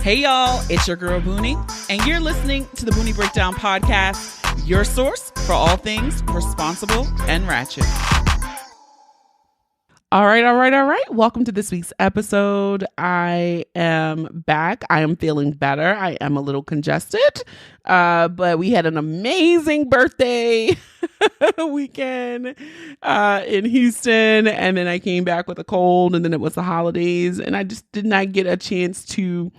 Hey y'all, it's your girl Boonie, and you're listening to the Boonie Breakdown Podcast, your source for all things responsible and ratchet. All right. Welcome to this week's episode. I am back. I am feeling better. I am a little congested, but we had an amazing birthday weekend in Houston, and then I came back with a cold, and then it was the holidays, and I just did not get a chance to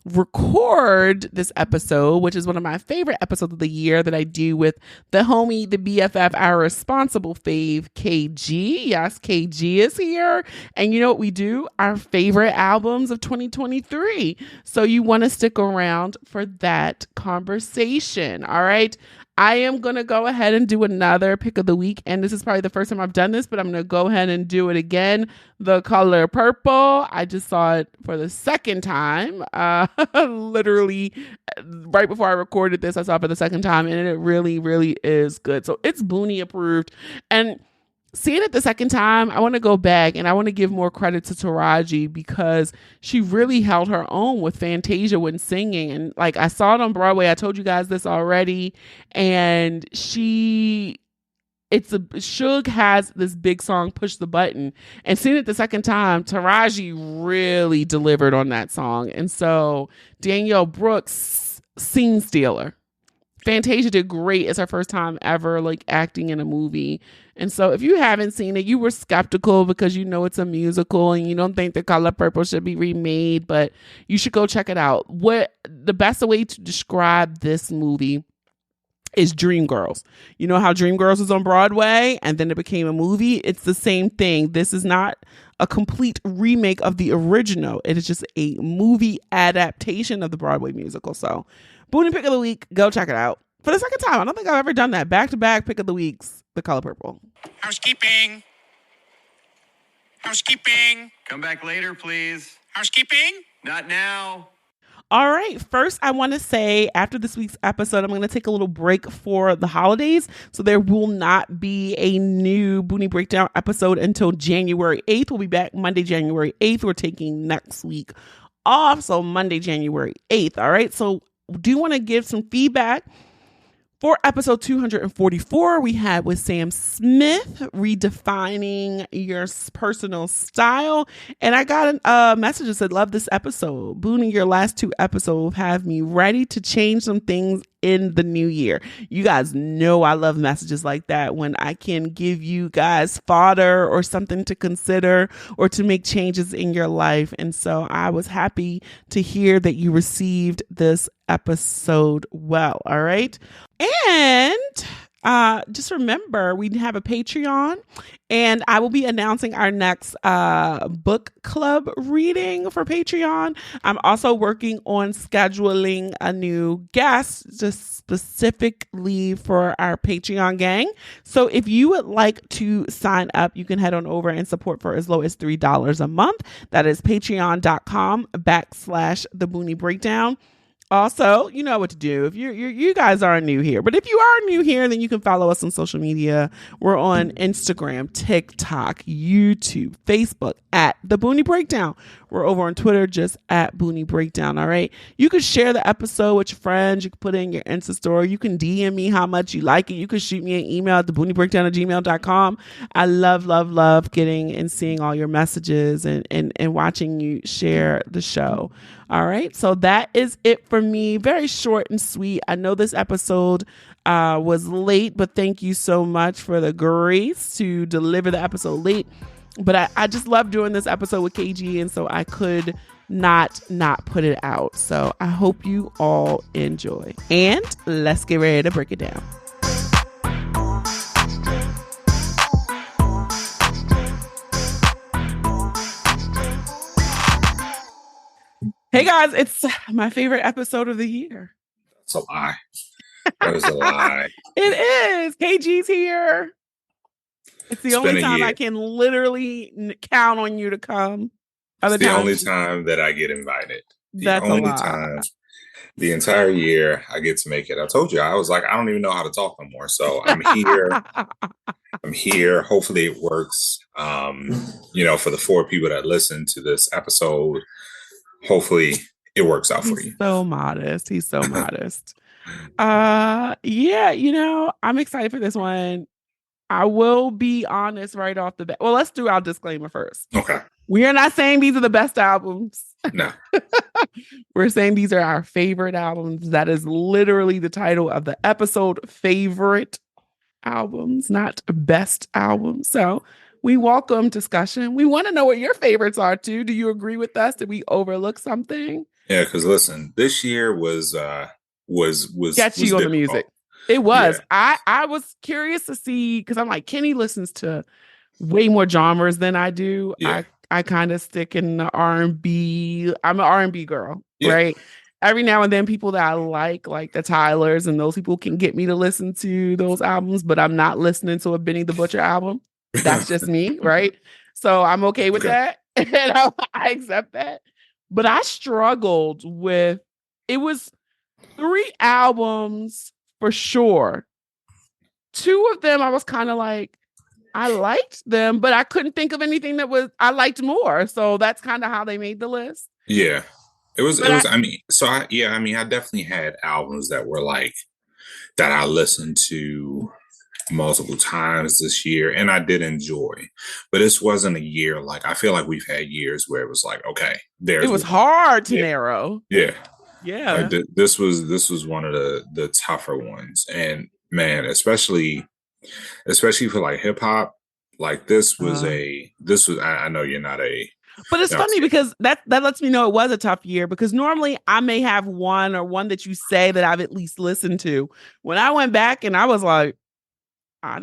record this episode, which is one of my favorite episodes of the year that I do with the homie, the BFF, our responsible fave, KG. Yes, KG is here. And you know what we do? Our favorite albums of 2023. So you want to stick around for that conversation. All right. I am going to go ahead and do another pick of the week. And this is probably the first time I've done this, but I'm going to go ahead and do it again. The color purple. I just saw it for the second time. Literally right before I recorded this, I saw it for the second time, and it really, really is good. So it's Boonie approved. And seeing it the second time, I want to go back and I want to give more credit to Tyrese because she really held her own with Fantasia when singing. And like, I saw it on Broadway. I told you guys this already. And Suge has this big song, Push the Button. And seeing it the second time, Tyrese really delivered on that song. And so Danielle Brooks, scene stealer. Fantasia did great. It's her first time ever like acting in a movie. And so if you haven't seen it, you were skeptical because you know it's a musical and you don't think The Color Purple should be remade, but you should go check it out. What the best way to describe this movie is Dreamgirls. You know how Dreamgirls was on Broadway and then it became a movie? It's the same thing. This is not a complete remake of the original. It is just a movie adaptation of the Broadway musical. So Boonie Pick of the Week, go check it out. For the second time, I don't think I've ever done that. Back-to-back Pick of the Weeks, The Color Purple. Housekeeping. Come back later, please. Housekeeping. Not now. All right. First, I want to say after this week's episode, I'm going to take a little break for the holidays. So there will not be a new Boonie Breakdown episode until January 8th. We'll be back Monday, January 8th. We're taking next week off. So Monday, January 8th. All right. So do want to give some feedback. For episode 244, we had with Sam Smith, redefining your personal style. And I got a message that said, love this episode. Boonie, your last two episodes have me ready to change some things in the new year. You guys know I love messages like that when I can give you guys fodder or something to consider or to make changes in your life. And so I was happy to hear that you received this episode well. All right. And just remember, we have a Patreon, and I will be announcing our next book club reading for Patreon. I'm also working on scheduling a new guest just specifically for our Patreon gang. So if you would like to sign up, you can head on over and support for as low as $3 a month. That is patreon.com/The Boonie Breakdown. Also, you know what to do if you guys aren't new here. But if you are new here, then you can follow us on social media. We're on Instagram, TikTok, YouTube, Facebook at The Boonie Breakdown. We're over on Twitter just at Boonie Breakdown. All right. You can share the episode with your friends. You can put it in your Insta story. You can DM me how much you like it. You can shoot me an email at theboonieBreakdown@gmail.com. I love getting and seeing all your messages and watching you share the show. All right. So that is it for me. Very short and sweet. I know this episode was late, but thank you so much for the grace to deliver the episode late. But I just love doing this episode with KG, and so I could not put it out. So I hope you all enjoy. And let's get ready to break it down. Hey guys, it's my favorite episode of the year. That's a lie. That is a lie. It is. KG's here. It's the only time I can literally count on you to come. It's the only time that I get invited. The only time. The entire year I get to make it. I told you, I was like, I don't even know how to talk no more. So I'm here. I'm here. Hopefully it works. For the 4 people that listen to this episode, hopefully it works out for you. He's so modest. He's so modest. Yeah, I'm excited for this one. I will be honest right off the bat. Well, let's do our disclaimer first. Okay. We are not saying these are the best albums. No. We're saying these are our favorite albums. That is literally the title of the episode, favorite albums, not best albums. So we welcome discussion. We want to know what your favorites are too. Do you agree with us? Did we overlook something? Yeah, because listen, this year was sketchy on the music. It was. Yeah. I was curious to see, because I'm like, Kenny listens to way more genres than I do. Yeah. I kind of stick in the R&B. I'm an R&B girl, right? Every now and then people that I like the Tylers and those people can get me to listen to those albums, but I'm not listening to a Benny the Butcher album. That's just me, right? So I'm okay with that. And I accept that. But I struggled with, it was 3 albums for sure. 2 of them I was kind of like, I liked them, but I couldn't think of anything that I liked more. So that's kind of how they made the list. Yeah. I definitely had albums that were like, that I listened to multiple times this year and I did enjoy, but this wasn't a year. Like, I feel like we've had years where it was like, okay, it was hard to narrow. Yeah. Like this was one of the tougher ones. And man, especially for like hip hop, like this was I know you're not a, but it's funny because that lets me know it was a tough year, because normally I may have one that you say that I've at least listened to. When I went back and I was like, I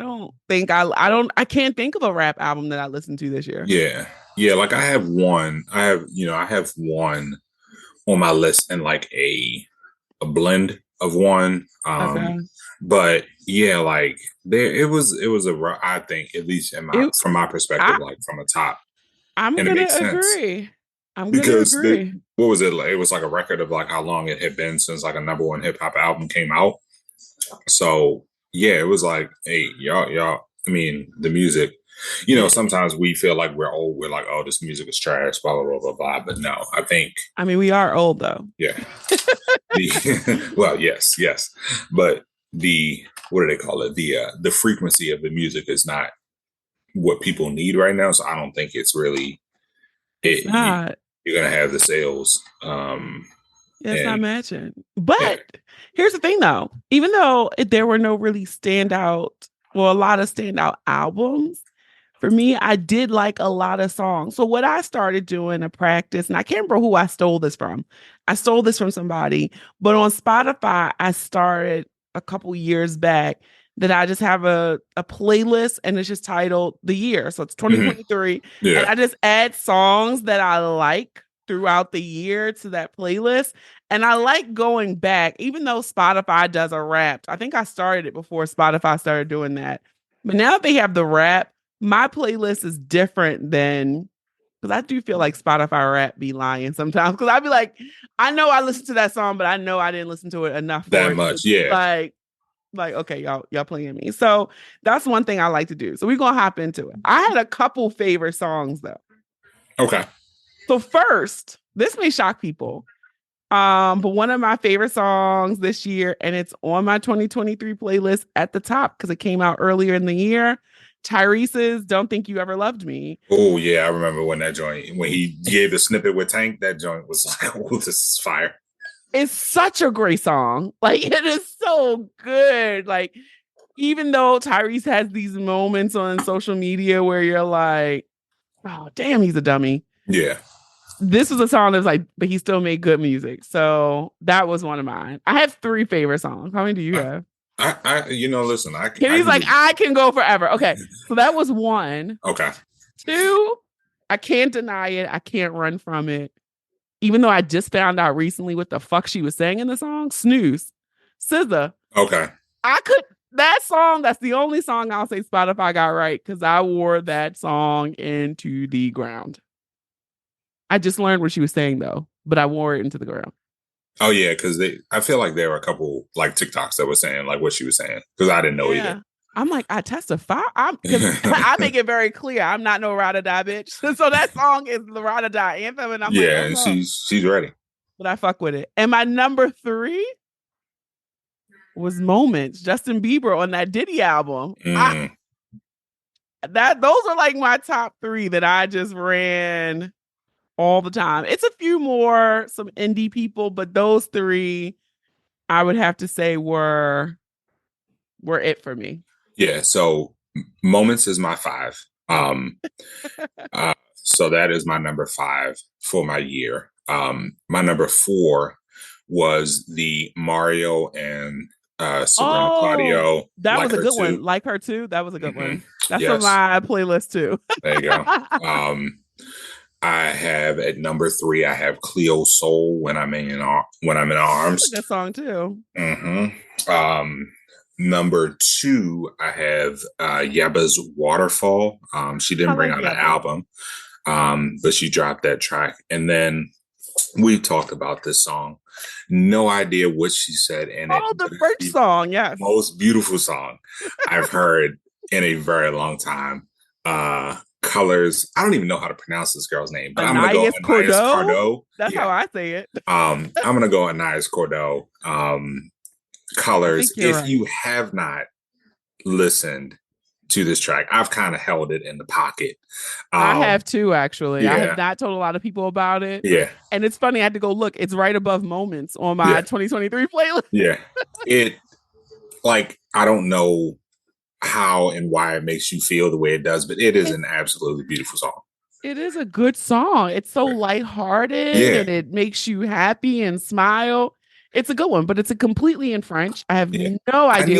can't think of a rap album that I listened to this year. Yeah. Yeah. Like I have one on my list and like a blend of one. But yeah, like it was I think, at least from my perspective, like from the top. I'm going to agree. What was it like? It was like a record of like how long it had been since like a number 1 hip hop album came out. So yeah, it was like, hey, y'all. I mean, the music. Sometimes we feel like we're old. We're like, oh, this music is trash, blah, blah, blah, blah, blah. But no, I think. I mean, we are old, though. Yeah. Well, yes. But what do they call it? The frequency of the music is not what people need right now. So I don't think it's really. You're going to have the sales. It's not matching. But here's the thing, though. Even though there were no really a lot of standout albums, for me, I did like a lot of songs. So what I started doing a practice, and I can't remember who I stole this from. I stole this from somebody, but on Spotify, I started a couple years back that I just have a playlist, and it's just titled The Year. So it's 2023. Mm-hmm. Yeah. And I just add songs that I like throughout the year to that playlist. And I like going back, even though Spotify does a Wrapped. I think I started it before Spotify started doing that. But now that they have the Wrapped, my playlist is different than, because I do feel like Spotify Wrapped be lying sometimes. Because I'd be like, I know I listened to that song, but I know I didn't listen to it enough. That much, yeah. Like, okay, y'all playing me. So that's one thing I like to do. So we're going to hop into it. I had a couple favorite songs, though. Okay. So first, this may shock people, but one of my favorite songs this year, and it's on my 2023 playlist at the top because it came out earlier in the year, Tyrese's Don't Think You Ever Loved Me. Oh, yeah, I remember when he gave the snippet with Tank, that joint was like, oh, this is fire. It's such a great song. Like, it is so good. Like, even though Tyrese has these moments on social media where you're like, oh, damn, he's a dummy. Yeah. This was a song that was like, but he still made good music. So that was one of mine. I have 3 favorite songs. How many do you have? Listen, I can go forever. Okay. So that was 1. Okay. 2, I can't deny it. I can't run from it. Even though I just found out recently what the fuck she was saying in the song, Snooze, SZA. Okay. That song, that's the only song I'll say Spotify got right, because I wore that song into the ground. I just learned what she was saying, though, but I wore it into the ground. Oh, yeah, because I feel like there were a couple like TikToks that were saying like what she was saying, because I didn't know either. I'm like, I testify. I make it very clear I'm not no ride or die bitch. So that song is the ride or die anthem, and I'm and she's ready. but I fuck with it. And my number 3 was Moments, Justin Bieber on that Diddy album. Those are like my top 3 that I just ran all the time. It's a few more, some indie people, but those 3 I would have to say were it for me. Yeah, so Moments is my 5. So that is my number 5 for my year. My number 4 was the Mario and Sabrina Claudio. That was a good one. Like Her Too. That was a good one. That's on my playlist too. There you go. I have at number 3, I have Cleo Soul, When I'm in Arms. That's a good song too. Number 2, I have Yebba's Waterfall. She didn't bring out an album, but she dropped that track. And then we talked about this song. No idea what she said in it. Oh, the French song, yes. Most beautiful song I've heard in a very long time. Colors. I don't even know how to pronounce this girl's name, but I'm gonna go Anais Cardot. That's how I say it. I'm gonna go Anais Cardot. Colors. If you have not listened to this track, I've kind of held it in the pocket. I have too, actually. Yeah. I have not told a lot of people about it. Yeah. And it's funny, I had to go look. It's right above Moments on my 2023 playlist. Yeah. I don't know how and why it makes you feel the way it does, but it is an absolutely beautiful song. It is a good song. It's so lighthearted and it makes you happy and smile. It's a good one, but it's completely in French. I have no idea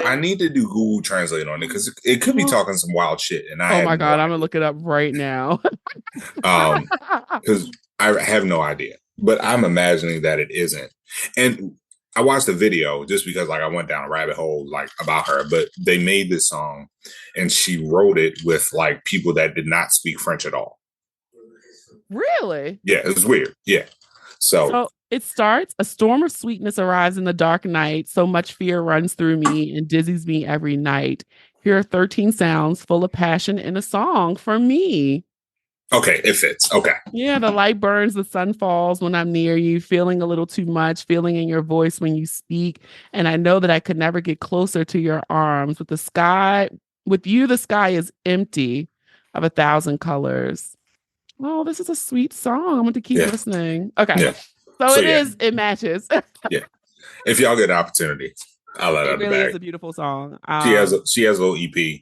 I need to do Google Translate on it because it could be talking some wild shit. And oh my God, I'm gonna look it up right now. Because I have no idea, but I'm imagining that it isn't. And I watched the video just because I went down a rabbit hole about her, but they made this song and she wrote it with people that did not speak French at all. Really? Yeah, it was weird. Yeah. So it starts, a storm of sweetness arrives in the dark night. So much fear runs through me and dizzies me every night. Here are 13 sounds full of passion in a song for me. Okay, it fits. Okay. Yeah, the light burns, the sun falls when I'm near you, feeling a little too much, feeling in your voice when you speak. And I know that I could never get closer to your arms. With you, the sky is empty of 1,000 colors. Oh, this is a sweet song. I'm going to keep listening. Okay. Yeah. So it matches. Yeah. If y'all get an opportunity, I'll let her the bag. It really is a beautiful song. She has a little EP.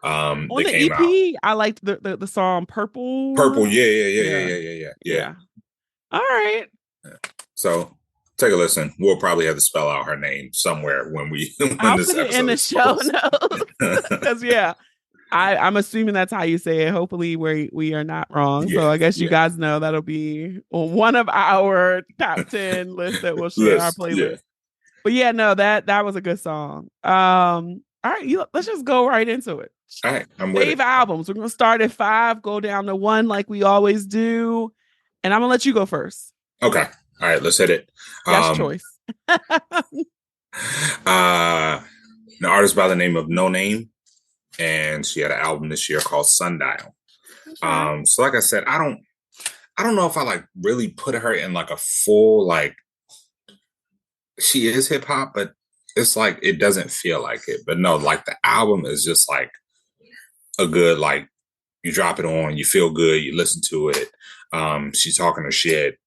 On the EP, I liked the song Purple. Purple, yeah. All right. So take a listen. We'll probably have to spell out her name somewhere when I'll put it in the show notes. Because I'm assuming that's how you say it. Hopefully we are not wrong. So I guess you guys know that'll be on one of our top 10 lists that we'll share our playlist. Yeah. But that was a good song. All right, let's just go right into it. All right, I'm with it. Albums. We're going to start at 5, go down to 1 like we always do. And I'm going to let you go first. Okay. All right, let's hit it. That's choice. An artist by the name of No Name. And she had an album this year called Sundial. Okay. So like I said, I don't know if I really put her in a full she is hip hop, but it's it doesn't feel like it. But no, the album is just a good you drop it on, you feel good, you listen to it. She's talking her shit.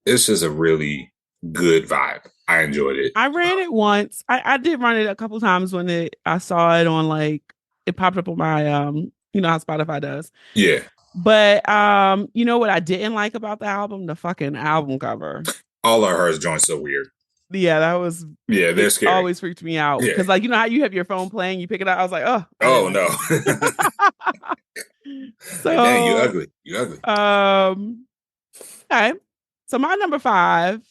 It's just a really good vibe. I enjoyed it. I ran it once. I did run it a couple times when I saw it on it popped up on my you know how Spotify does. Yeah. But you know what I didn't like about the album? The fucking album cover. All of hers joints so weird. Yeah, that was. Yeah, they're scary. Always freaked me out because you know how you have your phone playing, you pick it up. I was like, oh no. So dang, you ugly. You ugly. Okay. So my number 5.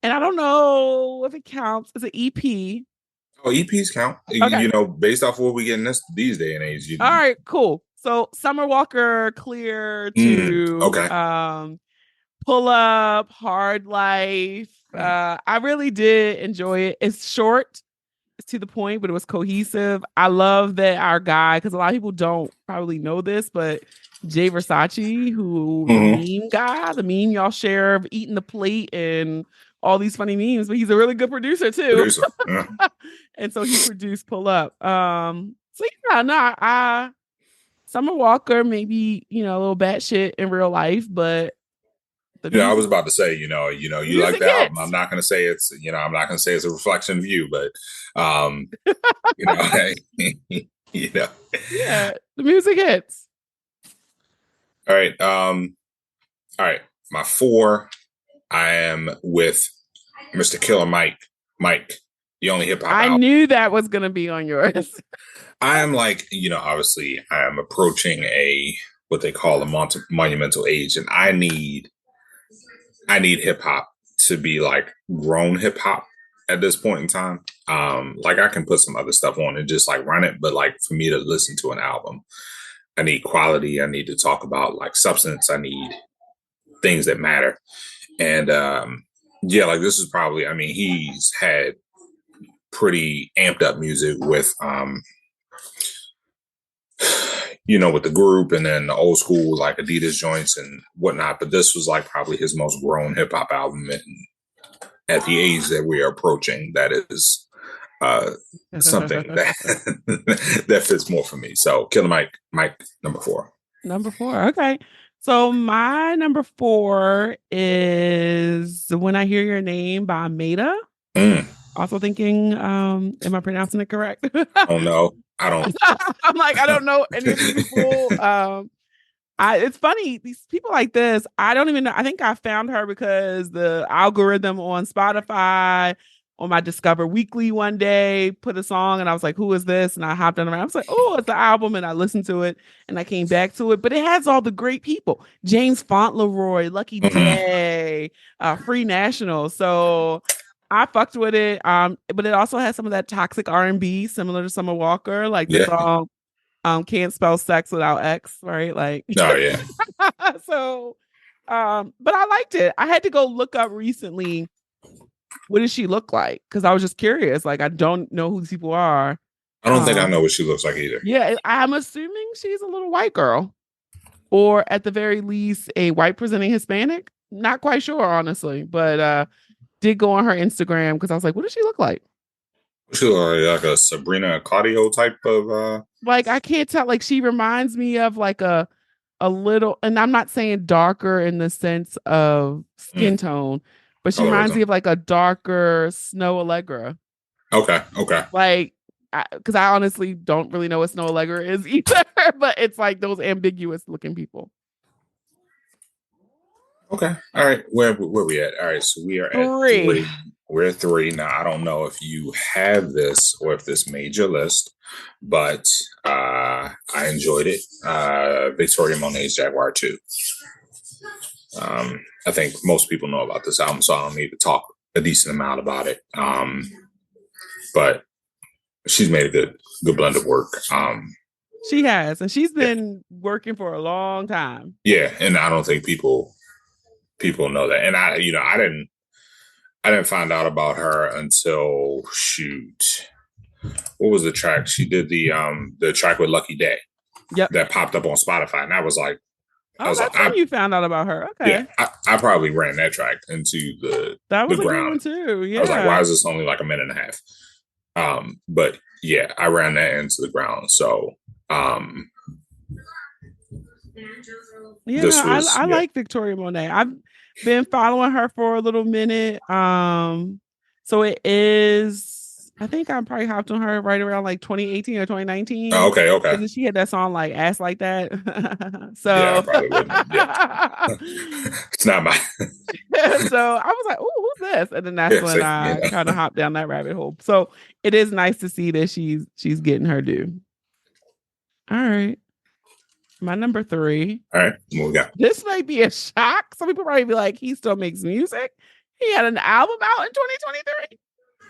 And I don't know if it counts as an EP. Oh, EPs count. Okay. Based off of what we get in these day and age. All right, cool. So Summer Walker, Clear to Pull Up, Hard Life. I really did enjoy it. It's short. It's to the point, but it was cohesive. I love that our guy, because a lot of people don't probably know this, but Jay Versace, who the meme guy, the meme y'all share of eating the plate and all these funny memes, but he's a really good producer too. Yeah. And so he produced Pull Up. So yeah, no, Summer Walker, maybe, a little batshit in real life, but I was about to say, you like the album. I'm not going to say it's a reflection of you, but, yeah, the music hits. All right. All right. My 4, I am with Mr. Killer Mike. Mike, the only hip hop album. I knew that was going to be on yours. I am like, obviously I am approaching what they call a monumental age, and I need hip hop to be like grown hip hop at this point in time. Like I can put some other stuff on and just like run it, but like for me to listen to an album, I need quality. I need to talk about like substance. I need things that matter. And like this is probably, he's had pretty amped up music with with the group and then the old school like Adidas joints and whatnot. But this was like probably his most grown hip hop album. And at the age that we are approaching, that is something that fits more for me. So Killer Mike, number 4. Number 4. Okay. So my number 4 is When I Hear Your Name by Maida. Also thinking, am I pronouncing it correct? Oh no, I don't. I'm like, I don't know any of these people. It's funny, these people like this, I don't even know. I think I found her because the algorithm on Spotify, on my Discover Weekly one day, put a song and I was like, who is this? And I hopped on around. I was like, oh, it's the album. And I listened to it and I came back to it. But it has all the great people. James Fauntleroy, Lucky Day, Free National. So I fucked with it. But it also has some of that toxic R&B similar to Summer Walker. Like the song Can't Spell Sex Without X, right? Like oh yeah. So but I liked it. I had to go look up recently, what does she look like? Because I was just curious. Like I don't know who these people are. I don't think I know what she looks like either. Yeah, I'm assuming she's a little white girl. Or at the very least a white presenting Hispanic. Not quite sure, honestly. But did go on her Instagram because I was like, what does she look like? She look like a Sabrina Claudio type of like I can't tell. Like she reminds me of like a little, and I'm not saying darker in the sense of skin tone, but she reminds me of like a darker Snow Allegra. Okay. Like, because I honestly don't really know what Snow Allegra is either, but it's like those ambiguous looking people. Okay. All right. Where we at? All right. So we are at 3. We're at 3. Now, I don't know if you have this or if this made your list, but I enjoyed it. Victoria Monet's Jaguar 2. I think most people know about this album, so I don't need to talk a decent amount about it. But she's made a good blend of work. She has, and she's been working for a long time. Yeah, and I don't think people know that. And I didn't find out about her until what was the track? She did the track with Lucky Day. Yep. That popped up on Spotify, and I was like, that's when you found out about her. Okay. Yeah, I probably ran that track into the that was the a ground good one too. Yeah. I was like, why is this only like a minute and a half? But yeah, I ran that into the ground. So I like Victoria Monet. I've been following her for a little minute. So it is, I think I probably hopped on her right around like 2018 or 2019. Oh, okay. And she had that song like Ass Like That. So yeah, I probably wouldn't. Yeah. It's not mine. So I was like, oh, who's this? And then that's when I kind of hopped down that rabbit hole. So it is nice to see that she's getting her due. All right. My number 3. All right. What we got? This might be a shock. Some people probably be like, he still makes music. He had an album out in 2023.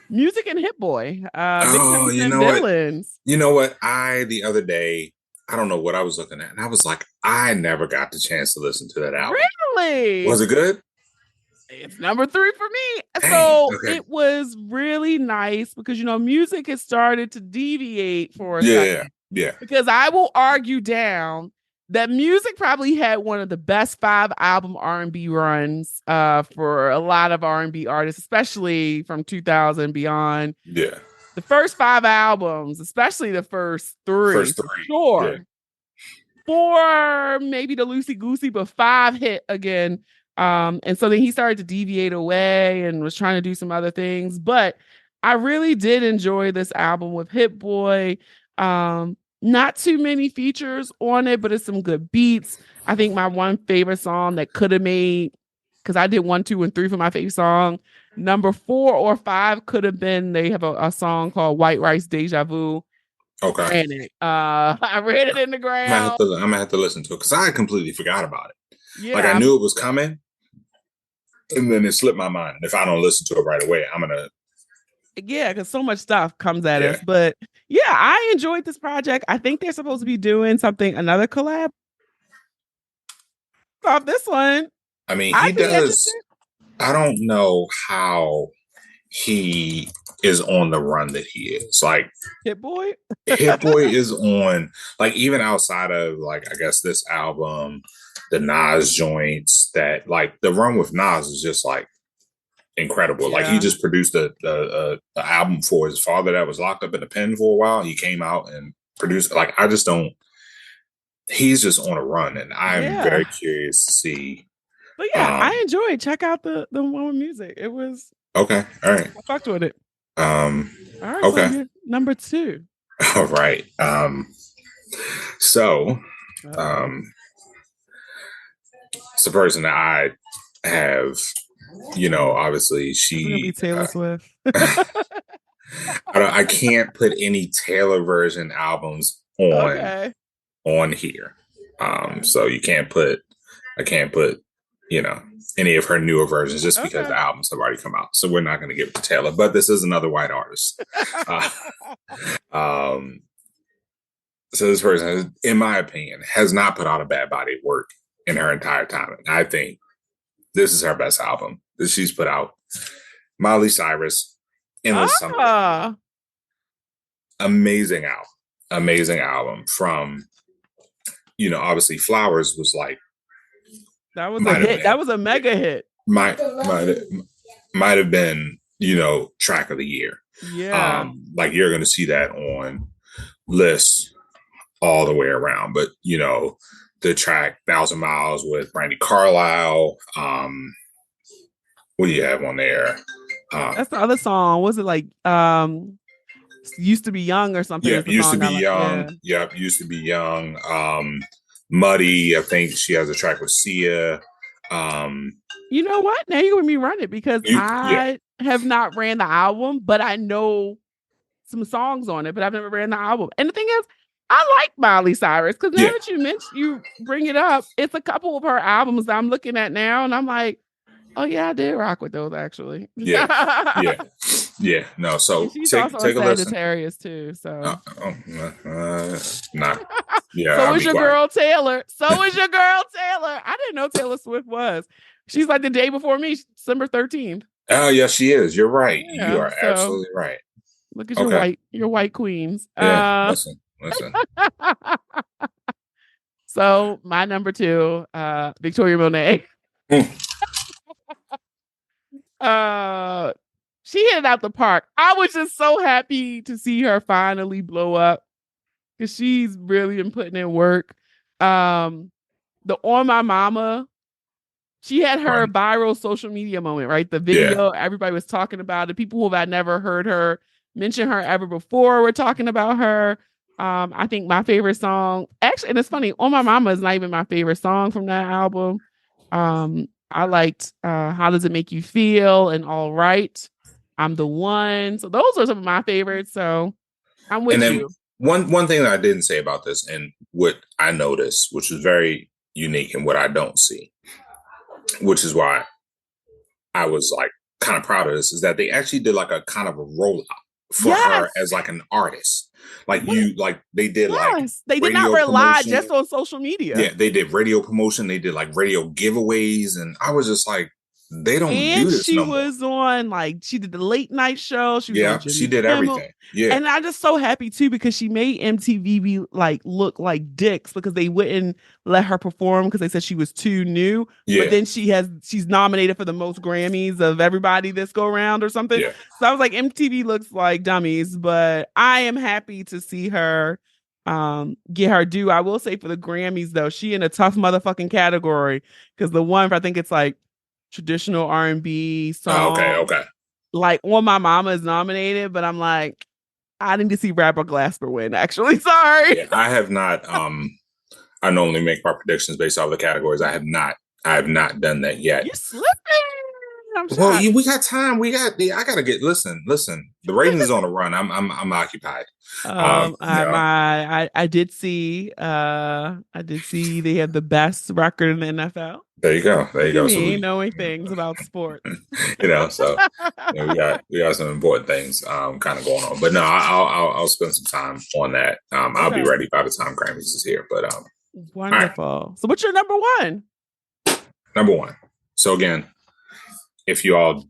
Music and Hit Boy. You know what? You know what? The other day, I don't know what I was looking at, and I was like, I never got the chance to listen to that album. Really? Was it good? It's number 3 for me. So It was really nice because, music has started to deviate for a second. Yeah. Because I will argue down that music probably had one of the best 5-album R&B runs for a lot of R&B artists, especially from 2000 and beyond. Yeah. The first 5 albums, especially the first three. Sure. Yeah. 4, maybe the Loosey Goosey, but 5 hit again. And so then he started to deviate away and was trying to do some other things. But I really did enjoy this album with Hit Boy. Not too many features on it, but it's some good beats. I think my one favorite song that could have made, because I did 1, 2, and 3 for my favorite song. Number 4 or 5 could have been, they have a song called White Rice Deja Vu. Okay. Ran it. I ran it in the ground. I'm gonna have to listen to it because I completely forgot about it. Yeah, like I knew it was coming, and then it slipped my mind. If I don't listen to it right away, I'm gonna. Yeah, because so much stuff comes at us. But yeah, I enjoyed this project. I think they're supposed to be doing another collab off this one. I mean, he does. I don't know how he is on the run that he is. Like Hit Boy is on, like, even outside of, like, I guess this album, the Nas joints, that, like, the run with Nas is just like incredible. Yeah. Like, he just produced a album for his father that was locked up in a pen for a while. He came out and produced, like, I just don't, he's just on a run, and I'm very curious to see. But yeah, I enjoyed. Check out the one with music. It was okay. All right, I fucked with it. All right. Okay. So number 2. All right. So, it's the person that I have. You know, obviously she. Gonna be Taylor Swift. I can't put any Taylor version albums on here. So I can't put, you know, any of her newer versions just because the albums have already come out. So we're not going to give it to Taylor, but this is another white artist. So this person, in my opinion, has not put out a bad body of work in her entire time. And I think this is her best album that she's put out. Miley Cyrus, Endless Summer. Amazing album from, you know, obviously Flowers was like, that was a hit. That was a mega hit. Might have been, you know, track of the year. Yeah. Like, you're going to see that on lists all the way around. But, you know, the track 1,000 Miles with Brandy Carlisle. What do you have on there? That's the other song. Was it like Used to Be Young or something? Yeah, Used to Be Young. Yeah. Yep, Used to Be Young. Muddy, I think she has a track with Sia. You know what? Now you're going to run it because I have not ran the album, but I know some songs on it, but I've never ran the album. And the thing is, I like Miley Cyrus because now that you bring it up, it's a couple of her albums that I'm looking at now, and I'm like, oh yeah, I did rock with those actually. Yeah. No, so she's also a Sagittarius too. So not. Yeah. So is your girl Taylor. I didn't know Taylor Swift was. She's like the day before me, December 13th. Oh yeah, she is. You're right. Yeah, you are absolutely right. Look at your white queens. Yeah. Listen. So my number 2, Victoria Monet. She hit it out the park. I was just so happy to see her finally blow up because she's really been putting in work. The On My Mama, she had her viral social media moment, right? The video, everybody was talking about it. People who had never heard her mention her ever before were talking about her. I think my favorite song, actually, and it's funny, On My Mama is not even my favorite song from that album. I liked How Does It Make You Feel and All Right. I'm the One. So those are some of my favorites. So I'm with you. One thing that I didn't say about this and what I noticed, which is very unique and what I don't see, which is why I was like kind of proud of this, is that they actually did like a kind of a rollout for her as like an artist. Like they did they did not rely just on social media. Yeah, they did radio promotion. They did like radio giveaways. And I was just like, They don't And do this she no more. was on, like, she did the late night show. She was on Jimmy she did Kimmel. everything. Yeah. And I'm just so happy too, because she made MTV be like look like dicks because they wouldn't let her perform because they said she was too new. Yeah. But then she's nominated for the most Grammys of everybody this go around or something. Yeah. So I was like, MTV looks like dummies, but I am happy to see her get her due. I will say for the Grammys though, she in a tough motherfucking category because the one I think it's like traditional R&B song. Okay. Like On My Mama is nominated, but I'm like, I need to see rapper Glasper win. Actually, sorry. Yeah, I have not. I normally make my predictions based off the categories. I have not done that yet. You slipping? I'm Well, shocked. we got time. I gotta get. Listen. The ratings on the run. I'm occupied. I did see. I did see they have the best record in the NFL. There you go. So knowing things about sports. So we got some important things kind of going on. But no, I'll spend some time on that. I'll be ready by the time Grammys is here. But wonderful. Right. So what's your number one? Number one. So again, if you all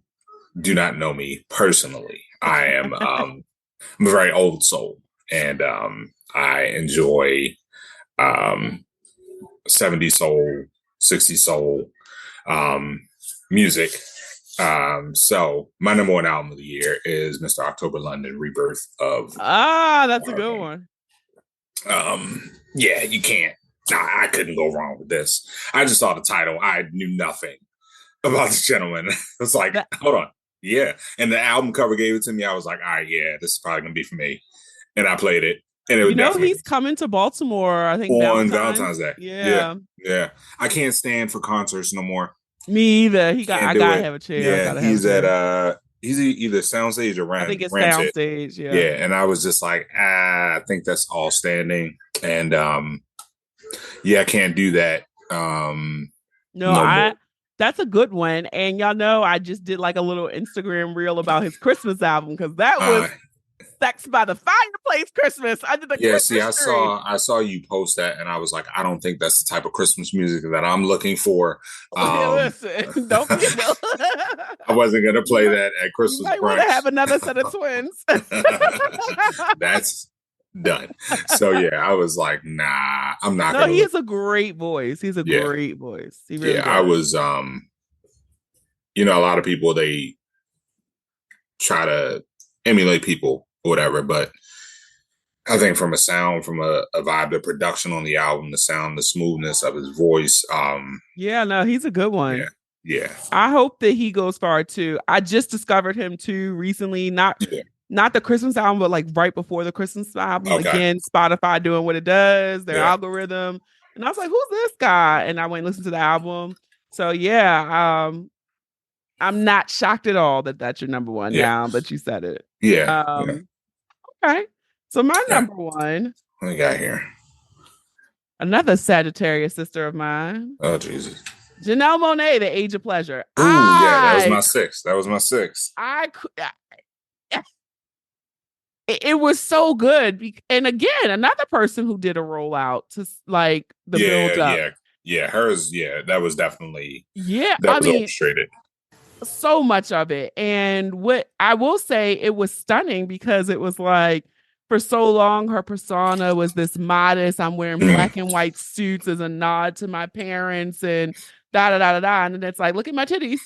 do not know me personally, I am I'm a very old soul, and I enjoy 70s soul, 60s soul music. So my number one album of the year is Mr. October London, Rebirth of. That's a good one. Yeah, you can't. I couldn't go wrong with this. I just saw the title. I knew nothing about this gentleman. It's like, hold on. Yeah. And the album cover gave it to me. I was like, all right, yeah, this is probably going to be for me. And I played it. And it was he's coming to Baltimore, I think, on Valentine's Day. Yeah. I can't stand for concerts no more. Me either. I gotta have a chair. Yeah, he's at he's either Soundstage or Ramsey. I think it's Soundstage, yeah. Yeah, and I was just like, I think that's all standing. And I can't do that. That's a good one. And y'all know I just did like a little Instagram reel about his Christmas album because that was Sex by the Fireplace Christmas. I did the Christmas tree. I saw you post that, and I was like, I don't think that's the type of Christmas music that I'm looking for. Listen, don't be. I wasn't gonna play that at Christmas. You might want to have another set of twins. That's done. So I was like, nah, I'm not. No, he has a great voice. He's a great voice. He really does. I was. A lot of people, they try to emulate people or whatever, but I think from a sound, from a vibe, the production on the album, the sound, the smoothness of his voice. He's a good one. Yeah. I hope that he goes far too. I just discovered him too recently, not the Christmas album, but like right before the Christmas album. Okay. Again, Spotify doing what it does, their algorithm. And I was like, who's this guy? And I went and listened to the album. So I'm not shocked at all that that's your number one now that you said it. Okay. So my number one. What we got here? Another Sagittarius sister of mine. Oh, Jesus. Janelle Monáe, The Age of Pleasure. That was my sixth. It was so good. And again, another person who did a rollout to like the build up. Hers, that was definitely orchestrated. So much of it. And what I will say, it was stunning because it was like, for so long, her persona was this modest, I'm wearing black and white suits as a nod to my parents and da-da-da-da-da. And then it's like, look at my titties.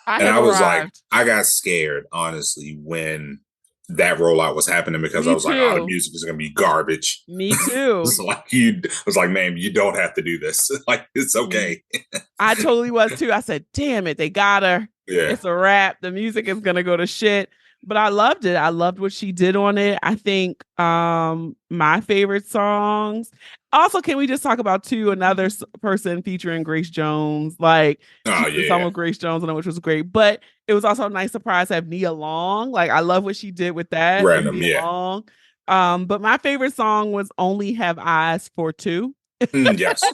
I was like, I got scared, honestly, when that rollout was happening because I was like, the music is going to be garbage. Me too. I was like, man, you don't have to do this. Like, it's okay. I totally was too. I said, damn it, they got her. Yeah. It's a wrap. The music is going to go to shit. But I loved it. I loved what she did on it. I think my favorite songs. Also, can we just talk about another person featuring Grace Jones? Like, the song with Grace Jones, which was great. But it was also a nice surprise to have Nia Long. Like, I love what she did with that. Random, Nia Long. But my favorite song was Only Have Eyes for Two. Yes.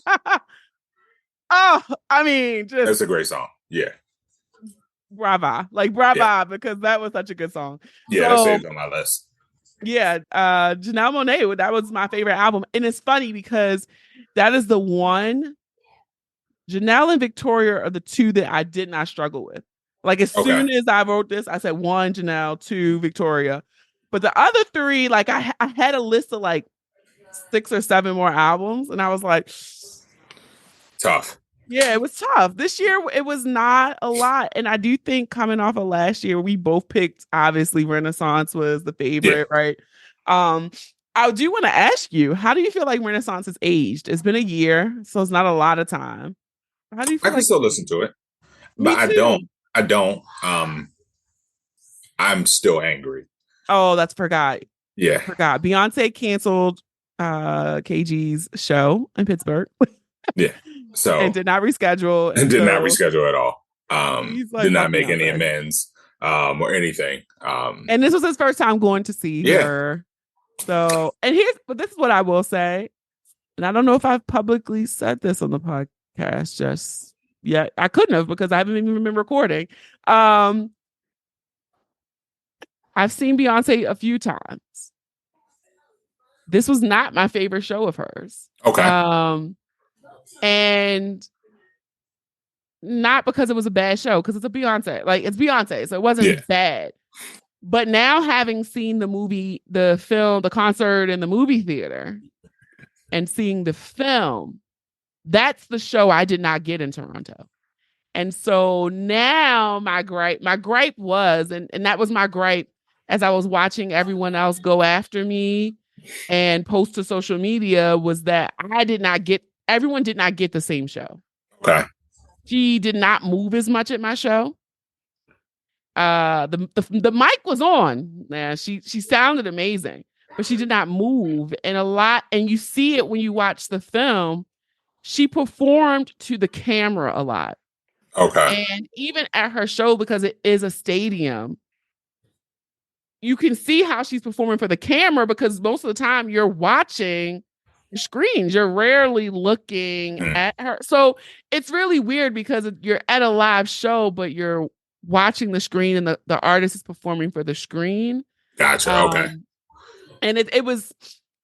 I mean, that's a great song. Yeah. Brava, because that was such a good song. That saved on my list. Janelle Monáe, that was my favorite album. And it's funny because that is the one Janelle and Victoria are the two that I did not struggle with. Like as soon as I wrote this, I said 1 Janelle, 2 Victoria. But the other 3, like I had a list of like 6 or 7 more albums, and I was like, tough. Yeah, it was tough. This year, it was not a lot. And I do think coming off of last year, we both picked, obviously, Renaissance was the favorite, right? I do want to ask you, how do you feel like Renaissance has aged? It's been a year, so it's not a lot of time. How do you feel I can still listen to it, but I don't. I'm still angry. Oh, that's forgot. Yeah. Forgot. Beyonce canceled KG's show in Pittsburgh. Yeah. So and did not reschedule. And did not reschedule at all. Like, did not make any amends or anything. And this was his first time going to see her. So, but this is what I will say. And I don't know if I've publicly said this on the podcast just yet. I couldn't have because I haven't even been recording. I've seen Beyonce a few times. This was not my favorite show of hers. Okay. And not because it was a bad show, because it's a Beyonce. Like, it's Beyonce, so it wasn't bad. But now having seen the movie, the film, the concert in the movie theater and seeing the film, that's the show I did not get in Toronto. And so now my gripe was, and that was my gripe as I was watching everyone else go after me and post to social media, was that everyone did not get the same show. Okay. She did not move as much at my show. The mic was on. Yeah, she sounded amazing, but she did not move. And you see it when you watch the film. She performed to the camera a lot. Okay. And even at her show, because it is a stadium, you can see how she's performing for the camera, because most of the time you're watching screens. You're rarely looking at her. So it's really weird because you're at a live show, but you're watching the screen and the artist is performing for the screen. Gotcha. Okay. And it was,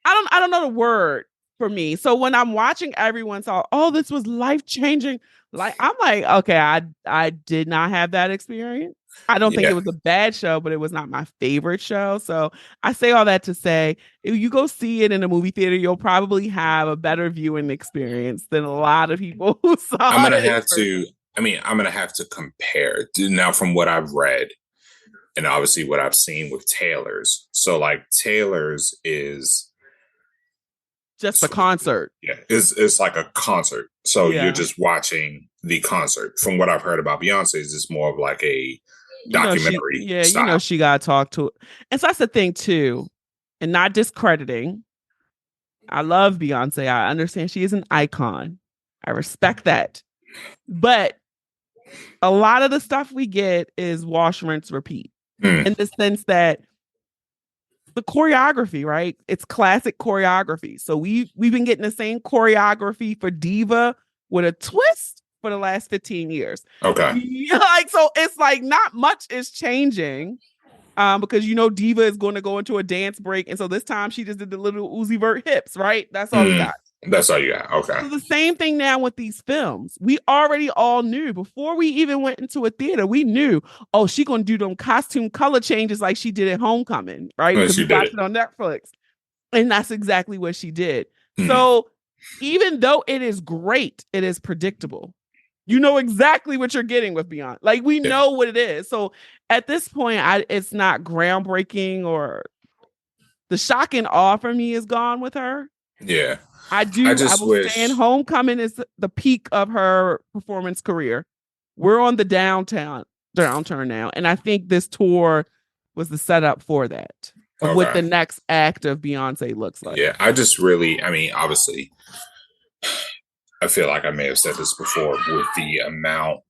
I don't know the word for me. So when I'm watching everyone say, oh, this was life-changing, like, I'm like, okay, I did not have that experience. I don't think it was a bad show, but it was not my favorite show. So I say all that to say, if you go see it in a movie theater, you'll probably have a better viewing experience than a lot of people who saw it. I'm going to have to compare now from what I've read and obviously what I've seen with Taylor's. So like Taylor's is just a concert. Yeah, it's like a concert. So you're just watching the concert. From what I've heard about Beyonce's, it's more of like a documentary style. She got to talk to it. And so that's the thing too. And not discrediting. I love Beyonce. I understand she is an icon. I respect that. But a lot of the stuff we get is wash, rinse, repeat. In the sense that the choreography, right? It's classic choreography. So we've been getting the same choreography for Diva with a twist for the last 15 years. Okay. Like, so it's like not much is changing. Because Diva is going to go into a dance break. And so this time she just did the little Uzi Vert hips, right? That's all we got. That's all you got. Okay. So the same thing now with these films. We already all knew before we even went into a theater. We knew, oh, she gonna do them costume color changes like she did at Homecoming, right? Because we watched it on Netflix, and that's exactly what she did. So even though it is great, it is predictable. You know exactly what you're getting with Beyonce. Like, we know what it is. So at this point, it's not groundbreaking, or the shock and awe for me is gone with her. Yeah. I will say Homecoming is the peak of her performance career. We're on the downturn now. And I think this tour was the setup for that. Of what the next act of Beyonce looks like. Yeah, obviously, I feel like I may have said this before, with the amount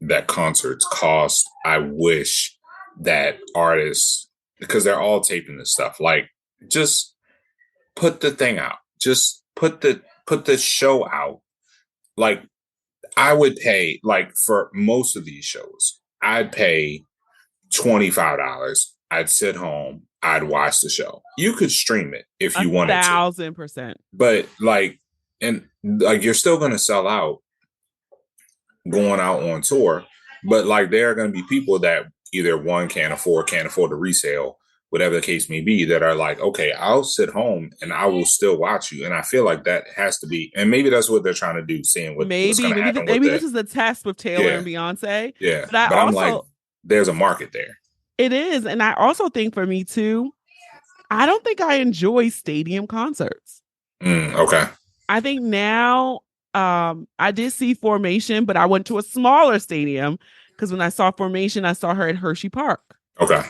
that concerts cost, I wish that artists, because they're all taping this stuff, like, just put the thing out. Just put the show out. Like, I would pay, like, for most of these shows, I'd pay $25. I'd sit home. I'd watch the show. You could stream it if you wanted to. 1,000%. But like you're still going to sell out going out on tour. But like there are going to be people that either one can't afford the resale, whatever the case may be, that are like, okay, I'll sit home and I will still watch you. And I feel like that has to be, and maybe that's what they're trying to do, seeing what's going to happen with this is the test with Taylor and Beyonce. Yeah. But I'm like, there's a market there. It is. And I also think for me too, I don't think I enjoy stadium concerts. Okay. I think now I did see Formation, but I went to a smaller stadium because when I saw Formation, I saw her at Hershey Park. Okay.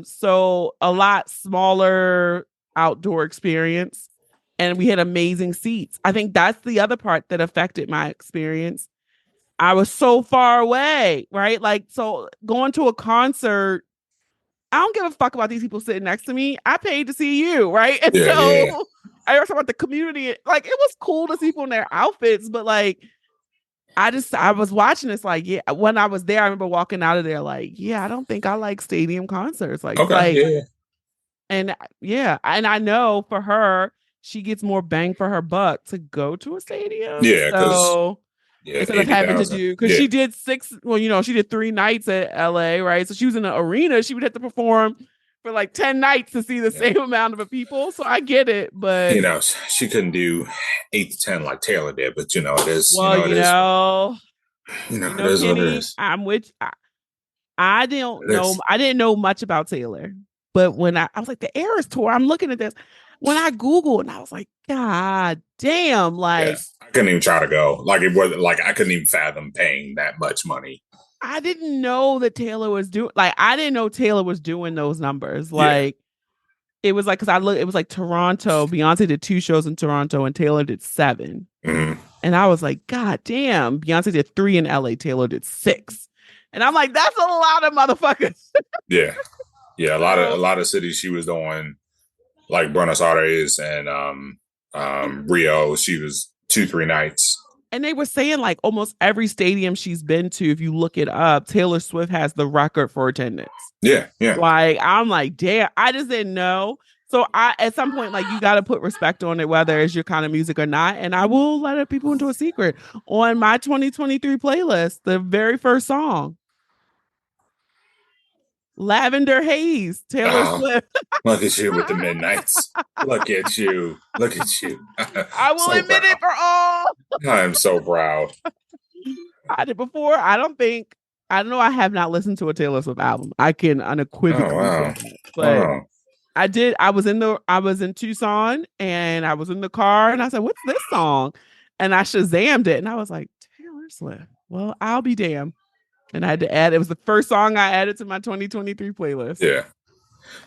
So a lot smaller outdoor experience, and we had amazing seats. I think that's the other part that affected my experience. I was so far away, right? Like, so going to a concert, I don't give a fuck about these people sitting next to me. I paid to see you, right? And I was talking about the community. Like, it was cool to see people in their outfits, but like, I was watching this, like, yeah, when I was there, I remember walking out of there like, yeah, I don't think I like stadium concerts. Like, and I know for her, she gets more bang for her buck to go to a stadium. Yeah, so instead of having to do, because she did she did 3 nights at LA, right? So she was in the arena. She would have to perform for like 10 nights to see the same amount of people. So I get it, but she couldn't do 8 to 10 like Taylor did. But it is. Well, it is Kenny, what it is. I'm with. I didn't know much about Taylor, but when I was like, the Eras tour, I'm looking at this. When I Googled, and I was like, God damn, like I couldn't even try to go. Like it was like I couldn't even fathom paying that much money. I didn't know that Taylor was doing. Like I didn't know Taylor was doing those numbers. Like it was like, because it was like Toronto. Beyonce did 2 shows in Toronto, and Taylor did 7. Mm-hmm. And I was like, God damn, Beyonce did 3 in LA, Taylor did 6. And I'm like, that's a lot of motherfuckers. Yeah. A lot of cities she was doing, like Buenos Aires and Rio. She was 2-3 nights. And they were saying like almost every stadium she's been to, if you look it up, Taylor Swift has the record for attendance. Yeah. Like, I'm like, damn, I just didn't know. So at some point, like, you got to put respect on it, whether it's your kind of music or not. And I will let people into a secret. On my 2023 playlist, the very first song, Lavender Haze, Taylor Swift. Look at you with the midnights. Look at you. I will admit it for all. I'm so proud. I did before. I know I have not listened to a Taylor Swift album. I can unequivocally say that. But I did. I was in Tucson, and I was in the car, and I said, what's this song? And I Shazammed it, and I was like, Taylor Swift. Well, I'll be damned. And I had to add, it was the first song I added to my 2023 playlist. Yeah.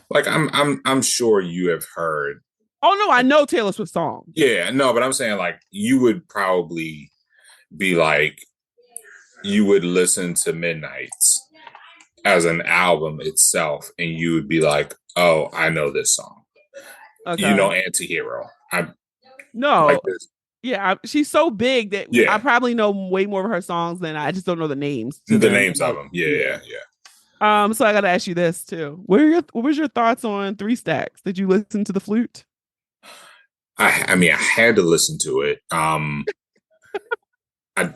Like I'm sure you have heard. Oh no, I know Taylor Swift songs. Yeah, no, but I'm saying like you would probably be like, you would listen to Midnights as an album itself, and you would be like, oh, I know this song. Okay. You know Antihero. Like this. Yeah, she's so big that I probably know way more of her songs than I just don't know the names. The names of them. Yeah. So I got to ask you this too. What was your thoughts on 3 Stacks? Did you listen to The Flute? I mean, I had to listen to it. I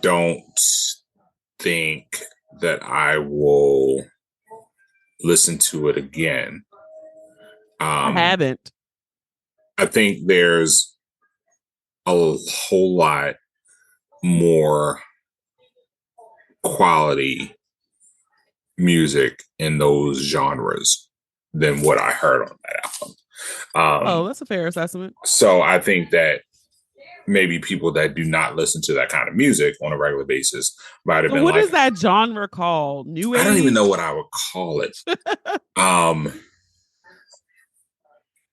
don't think that I will listen to it again. I haven't. I think there's a whole lot more quality music in those genres than what I heard on that album. That's a fair assessment. So I think that maybe people that do not listen to that kind of music on a regular basis might have been what like, is that genre called? New age? I don't even know what I would call it.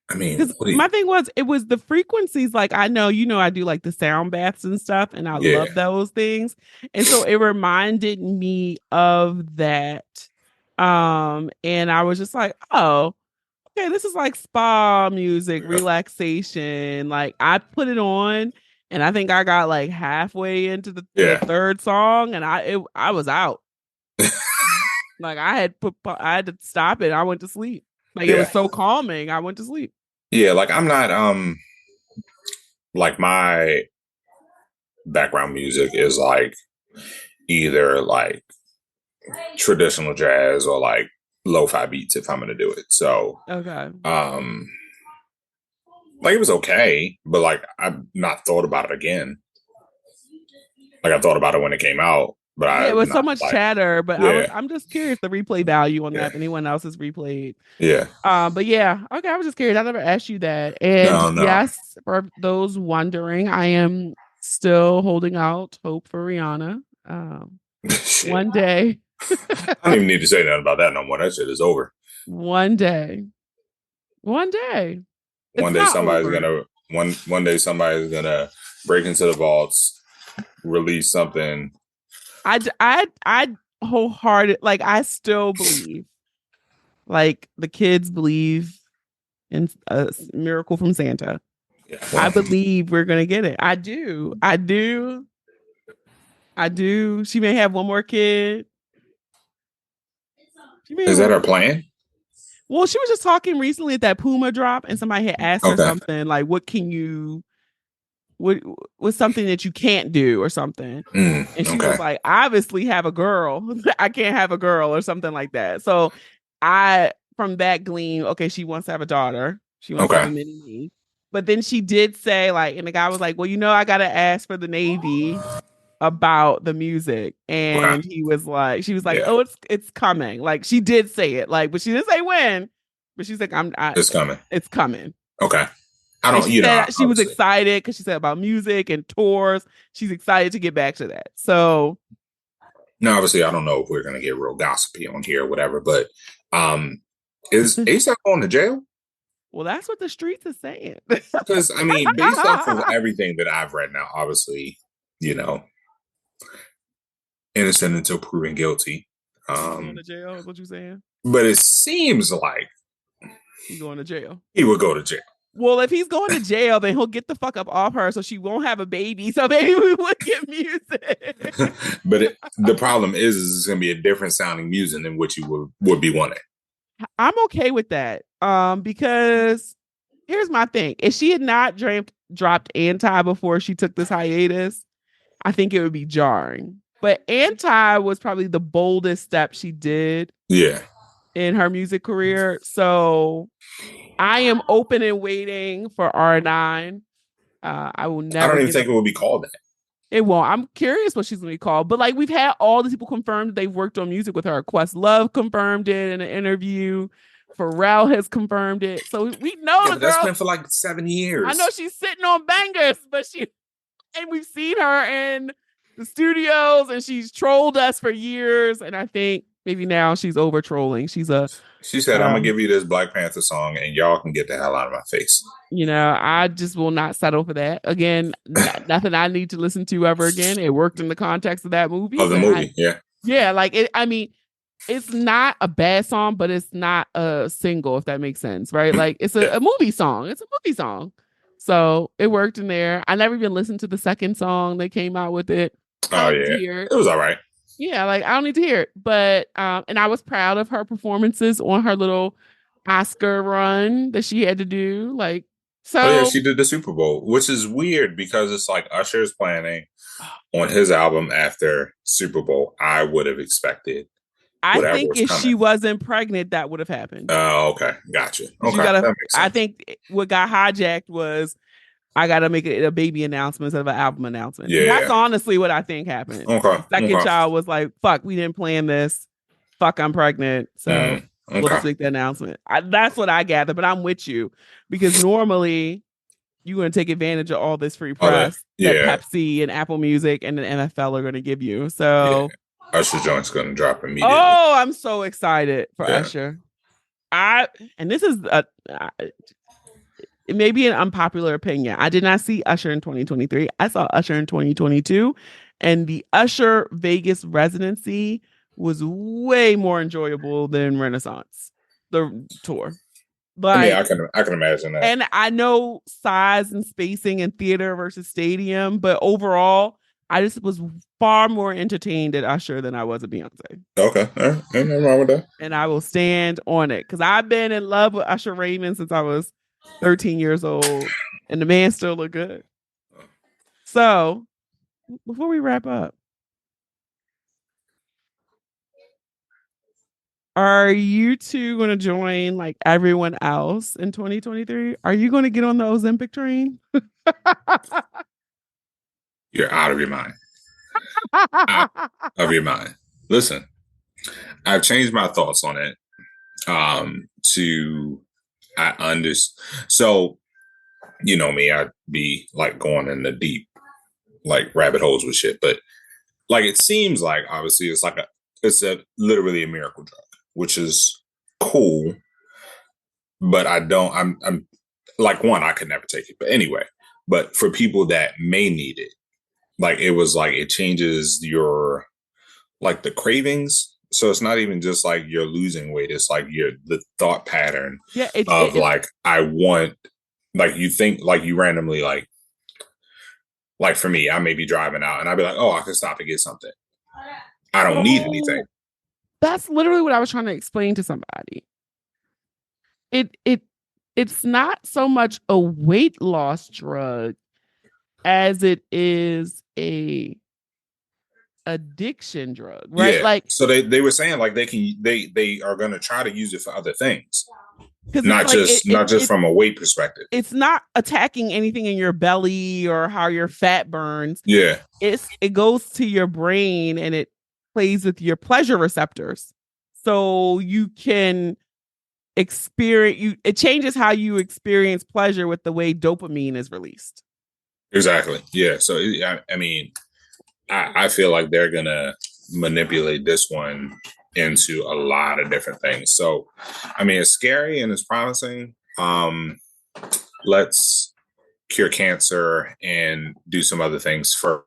I mean, my thing was, it was the frequencies. Like, I know, I do like the sound baths and stuff, and I love those things. And so it reminded me of that. And I was just like, oh, okay, this is like spa music, relaxation. Like, I put it on, and I think I got like halfway into the 3rd song, and I was out. Like, I had to stop it. I went to sleep. Like, it was so calming. I went to sleep. Yeah, like I'm not like my background music is like either like traditional jazz or like lo-fi beats if I'm gonna do it. So Okay. like it was okay, but like I've not thought about it again. Like I thought about it when it came out, but Yeah, it was so not, much like, chatter, but yeah, I'm just curious the replay value on yeah, that if anyone else has replayed. yeah. But yeah, okay, I was just curious. I never asked you that. And No. yes, for those wondering, I am still holding out hope for Rihanna. One day. I don't even need to say nothing about that no more. That shit is over. One day. One day. One day somebody's gonna break into the vaults, release something. I wholehearted, like, I still believe, like, the kids believe in a miracle from Santa. Yeah, I believe we're gonna get it. I do. She may have one more kid. Is that her plan? Well, she was just talking recently at that Puma drop, and somebody had asked her something like, "What's something that you can't do or something?" And she was like, "Obviously, have a girl. I can't have a girl or something like that." So I, from that glean, okay, she wants to have a daughter. She wants to have a mini me. But then she did say, like, and the guy was like, "Well, I got to ask for the Navy about the music," and she was like, "Oh, it's coming." Like, she did say it, like, but she didn't say when. But she's like, "It's coming. It's coming." Okay. I don't. She was excited because she said about music and tours. She's excited to get back to that. So, now, obviously, I don't know if we're gonna get real gossipy on here or whatever, but is ASAP going to jail? Well, that's what the streets are saying. Because I mean, based off of everything that I've read now, obviously, innocent until proven guilty. Going to jail is what you're saying? But it seems like he's going to jail. He would go to jail. Well, if he's going to jail, then he'll get the fuck up off her so she won't have a baby. So maybe we would get music. But the problem is it's going to be a different sounding music than what you would be wanting. I'm okay with that. Because here's my thing. If she had not dropped Anti before she took this hiatus, I think it would be jarring. But Anti was probably the boldest step she did. Yeah. In her music career. So I am open and waiting for R9. I will never. I don't even think it will be called that. It won't. I'm curious what she's going to be called. But like, we've had all these people confirmed they've worked on music with her. Questlove confirmed it in an interview. Pharrell has confirmed it. So we know the girl. That's been for like 7 years. I know she's sitting on bangers, and we've seen her in the studios and she's trolled us for years. And I think maybe now she's over trolling. She said, "I'm gonna give you this Black Panther song, and y'all can get the hell out of my face." I just will not settle for that again. Nothing I need to listen to ever again. It worked in the context of that movie. Of the movie, yeah. Like it. I mean, it's not a bad song, but it's not a single. If that makes sense, right? Like it's a movie song. It's a movie song, so it worked in there. I never even listened to the second song they came out with it. Oh yeah, it was all right. Yeah, like I don't need to hear it, but and I was proud of her performances on her little Oscar run that she had to do. Like, so yeah, she did the Super Bowl, which is weird because it's like Usher's planning on his album after Super Bowl. I would have expected. I think if she wasn't pregnant, that would have happened. Oh, okay, gotcha. Okay, that makes sense. I think what got hijacked was, I got to make it a baby announcement instead of an album announcement. Yeah. That's honestly what I think happened. Okay. Second child was like, fuck, we didn't plan this. Fuck, I'm pregnant. So we'll just make the announcement. That's what I gather, but I'm with you. Because normally you're going to take advantage of all this free press that Pepsi and Apple Music and the NFL are going to give you. So Usher joint's going to drop immediately. Oh, I'm so excited for Usher. And this is it may be an unpopular opinion. I did not see Usher in 2023. I saw Usher in 2022, and the Usher Vegas residency was way more enjoyable than Renaissance, the tour. But I can imagine that. And I know size and spacing in theater versus stadium, but overall, I just was far more entertained at Usher than I was at Beyonce. Okay, all right. Ain't nothing wrong with that. And I will stand on it because I've been in love with Usher Raymond since I was 13 years old, and the man still look good. So, before we wrap up, Are you two going to join like everyone else in 2023? Are you going to get on the Ozempic train? You're out of your mind. Out of your mind. Listen, I've changed my thoughts on it. I understand. So, you know me, I'd be like going in the deep, like rabbit holes with shit. But like, it seems like obviously it's literally a miracle drug, which is cool. But I'm like, one, I could never take it. But anyway, but for people that may need it, like it was like, it changes your, like the cravings. So it's not even just like you're losing weight. It's like the thought pattern like, I want, like you think, like you randomly, like for me, I may be driving out and I'd be like, oh, I could stop and get something. I don't need anything. That's literally what I was trying to explain to somebody. It's not so much a weight loss drug as it is a addiction drug, right? Yeah. Like, so they were saying like they are going to try to use it for other things, not like, just from a weight perspective. It's not attacking anything in your belly or how your fat burns. Yeah, it goes to your brain and it plays with your pleasure receptors, so you can experience. It changes how you experience pleasure with the way dopamine is released. Exactly. Yeah. So I mean, I feel like they're gonna manipulate this one into a lot of different things. So, I mean, it's scary and it's promising. Let's cure cancer and do some other things first.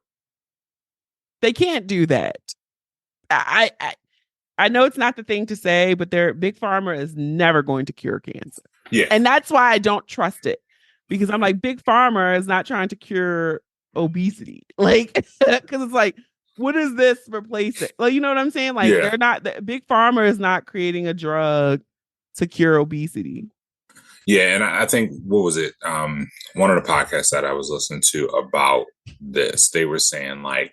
They can't do that. I know it's not the thing to say, but Big Pharma is never going to cure cancer. Yeah. And that's why I don't trust it. Because I'm like, Big Pharma is not trying to cure obesity. Like, because it's like, what is this replacing? Like, you know what I'm saying? Like, they're not, Big Pharma is not creating a drug to cure obesity. Yeah. And I think, what was it? One of the podcasts that I was listening to about this, they were saying like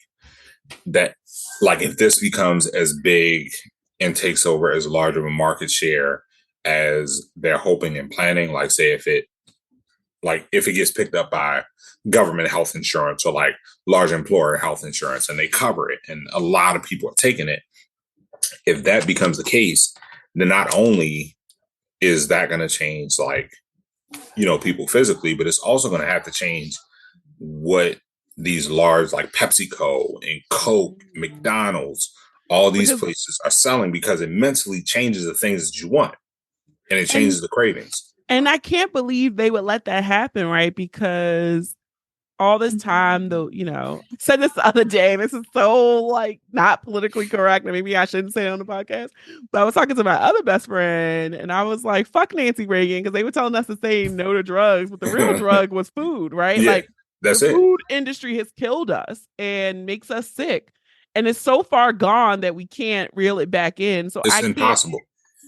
that, like if this becomes as big and takes over as large of a market share as they're hoping and planning, like say if it gets picked up by government health insurance or like large employer health insurance and they cover it and a lot of people are taking it, if that becomes the case, then not only is that going to change like, you know, people physically, but it's also going to have to change what these large like PepsiCo and Coke, McDonald's, all these places are selling, because it mentally changes the things that you want and it changes the cravings. And I can't believe they would let that happen, right? Because all this time, though, you know, I said this the other day, this is so like not politically correct, and maybe I shouldn't say it on the podcast, but I was talking to my other best friend and I was like, fuck Nancy Reagan, because they were telling us to say no to drugs, but the real drug was food, right? Yeah, like the food industry has killed us and makes us sick. And it's so far gone that we can't reel it back in. So it's impossible.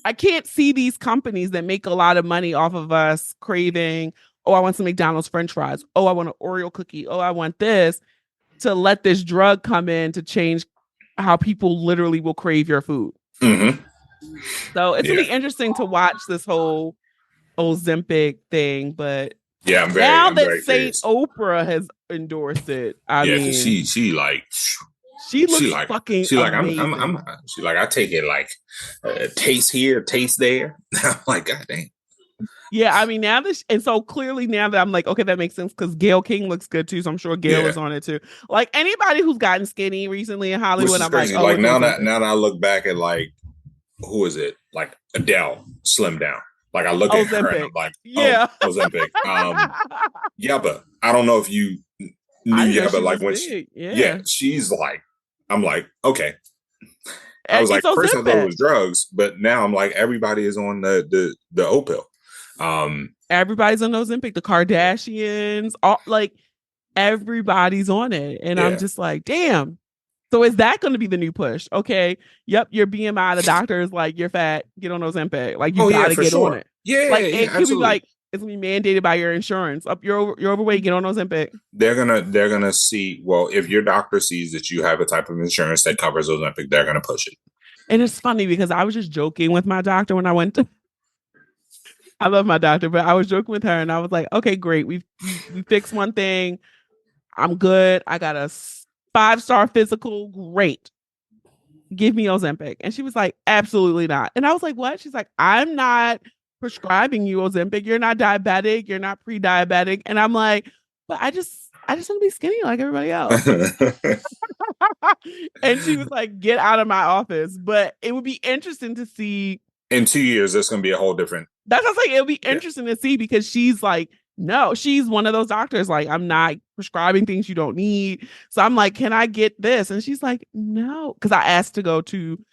I can't see these companies that make a lot of money off of us craving, oh, I want some McDonald's French fries. Oh, I want an Oreo cookie. Oh, I want this, to let this drug come in to change how people literally will crave your food. Mm-hmm. So it's going to be interesting to watch this whole Ozempic thing. But yeah, now that Saint Oprah has endorsed it, I mean, she like. She looks like fucking. She like amazing. I'm. She like I take it like taste here, taste there. I'm like, God damn. Yeah, I mean now this, and so clearly now that I'm like, okay, that makes sense because Gayle King looks good too, so I'm sure Gayle is on it too. Like anybody who's gotten skinny recently in Hollywood, I'm crazy. like, oh, like now that I look back at like, who is it? Like Adele slimmed down. Like I look at her and I'm like, yeah, Ozempic. Yabba. I don't know if you knew Yabba. Like when she's like. I'm like, okay. I was like, first I thought it was drugs, but now I'm like, everybody is on the O pill. Everybody's on Ozempic. The Kardashians, all like everybody's on it, and I'm just like, damn. So is that going to be the new push? Okay, yep, your BMI, the doctor is like, you're fat, get on Ozempic. Like you gotta get on it. Yeah, like it could absolutely. be like. It's gonna be mandated by your insurance. You're overweight, get on Ozempic. They're gonna see. Well, if your doctor sees that you have a type of insurance that covers Ozempic, they're gonna push it. And it's funny because I was just joking with my doctor when I went to. I love my doctor, but I was joking with her and I was like, okay, great. We fixed one thing. I'm good. I got a 5-star physical. Great. Give me Ozempic. And she was like, absolutely not. And I was like, what? She's like, I'm not prescribing you Ozempic. You're not diabetic. You're not pre-diabetic. And I'm like, but I just want to be skinny like everybody else. And she was like, get out of my office. But it would be interesting to see. In 2 years, there's going to be a whole different. That's what I'm saying. It'll be interesting to see because she's like, no, she's one of those doctors. Like, I'm not prescribing things you don't need. So I'm like, can I get this? And she's like, no. Because I asked to go to,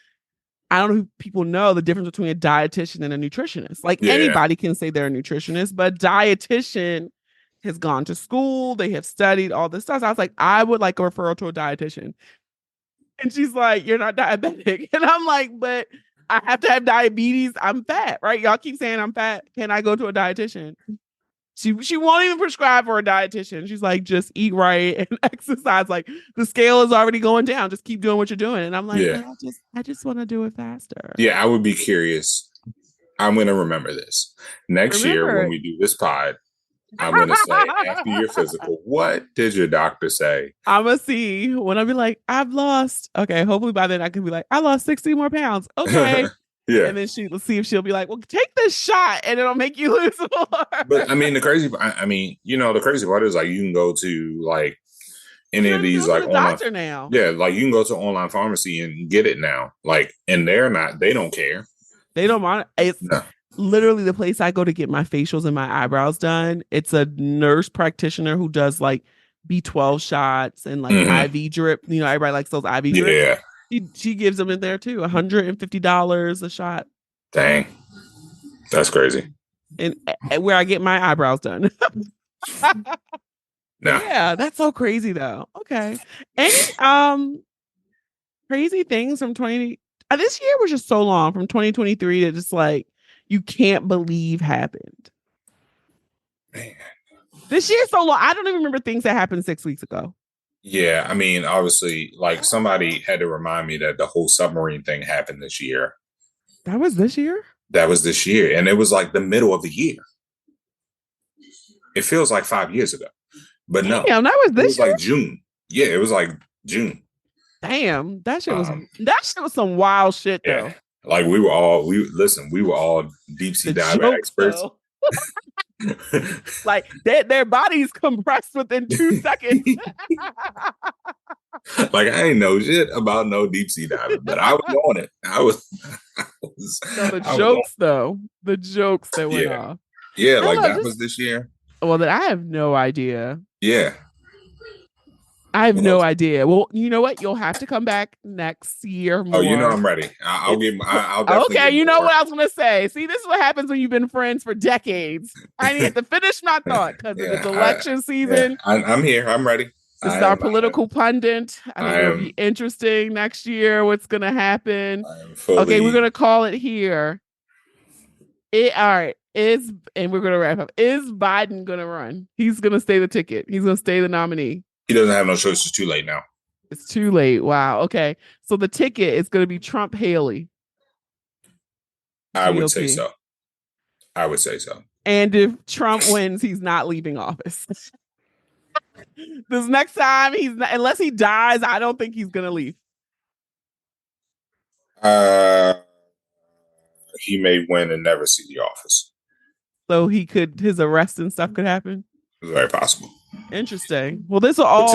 I don't know if people know the difference between a dietitian and a nutritionist. Like anybody can say they're a nutritionist, but dietitian has gone to school. They have studied all this stuff. So I was like, I would like a referral to a dietitian. And she's like, you're not diabetic. And I'm like, but I have to have diabetes. I'm fat, right? Y'all keep saying I'm fat. Can I go to a dietitian? She won't even prescribe for a dietitian. She's like, just eat right and exercise. Like the scale is already going down. Just keep doing what you're doing. And I'm like, I just want to do it faster. Yeah, I would be curious. I'm going to remember this. Next year when we do this pod, I'm going to say, after your physical, what did your doctor say? I'm going to see when I be like, I've lost. Okay, hopefully by then I can be like, I lost 60 more pounds. Okay. Yeah. And then let's see if she'll be like, well, take this shot and it'll make you lose more. But I mean, the crazy part is like you can go to like any of these like online doctor now. Yeah, like you can go to online pharmacy and get it now. Like, and they don't care. They don't mind. It's literally the place I go to get my facials and my eyebrows done. It's a nurse practitioner who does like B12 shots and like IV drip. You know, everybody likes those IV drips. Yeah. She gives them in there too. $150 a shot. Dang. That's crazy. And where I get my eyebrows done. Yeah, that's so crazy though. Okay. Any crazy things from 20 this year was just so long from 2023 that just like you can't believe happened. Man. This year's so long. I don't even remember things that happened 6 weeks ago. Yeah, I mean, obviously, like somebody had to remind me that the whole submarine thing happened this year. That was this year? That was this year. And it was like the middle of the year. It feels like 5 years ago. But no. Damn, that was this year? Like June. Yeah, it was like June. Damn, that shit was some wild shit though. Yeah. Like we were all deep sea diving experts. Like their bodies compressed within 2 seconds. Like I ain't know shit about no deep sea diving, but I was on it. The jokes that went off. Yeah, like that was this year. Well, then I have no idea. Yeah. I have no idea. Well, you know what? You'll have to come back next year. More. Oh, you know I'm ready. I'll definitely. Okay, you know what I was going to say. See, this is what happens when you've been friends for decades. I need to finish my thought because it's election season. I'm here. I'm ready. This is our political pundit. I think it'll be interesting next year. What's going to happen? Okay, we're going to call it here. All right. And we're going to wrap up. Is Biden going to run? He's going to stay the ticket. He's going to stay the nominee. He doesn't have no choice. It's too late now. It's too late. Wow. Okay. So the ticket is going to be Trump Haley. I would say so. And if Trump wins, he's not leaving office. This next time, unless he dies, I don't think he's going to leave. He may win and never see the office. So his arrest and stuff could happen? It's very possible. Interesting. Well, this will all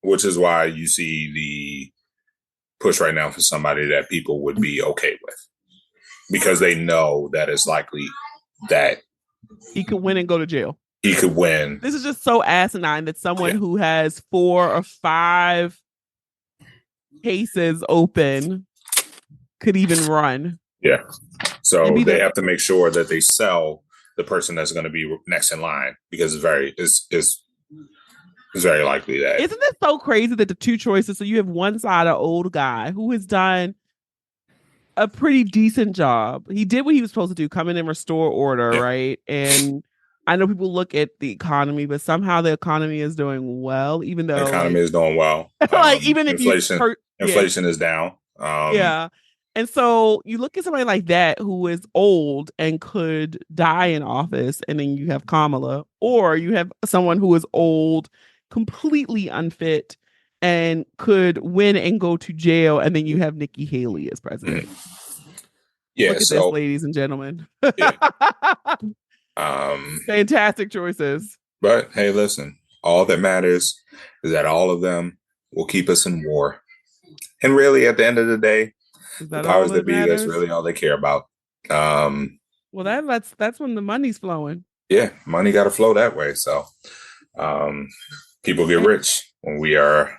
which is why you see the push right now for somebody that people would be okay with, because they know that it's likely that he could win and go to jail. He could win. This is just so asinine that someone who has 4 or 5 cases open could even run. Yeah. So they have to make sure that they sell the person that's going to be next in line, because it's very likely that. Isn't it so crazy that the two choices? So you have one side, an old guy who has done a pretty decent job. He did what he was supposed to do, come in and restore order, right? And I know people look at the economy, but somehow the economy is doing well, even though the economy is doing well. Like even inflation, if inflation is down. And so you look at somebody like that who is old and could die in office, and then you have Kamala, or you have someone who is old, completely unfit, and could win and go to jail, and then you have Nikki Haley as president. Yeah, look at this, ladies and gentlemen. Yeah. Fantastic choices. But hey, listen, all that matters is that all of them will keep us in war. And really, at the end of the day, the powers that be, that's really all they care about. Well, that's when the money's flowing. Yeah, money got to flow that way. So people get rich when we are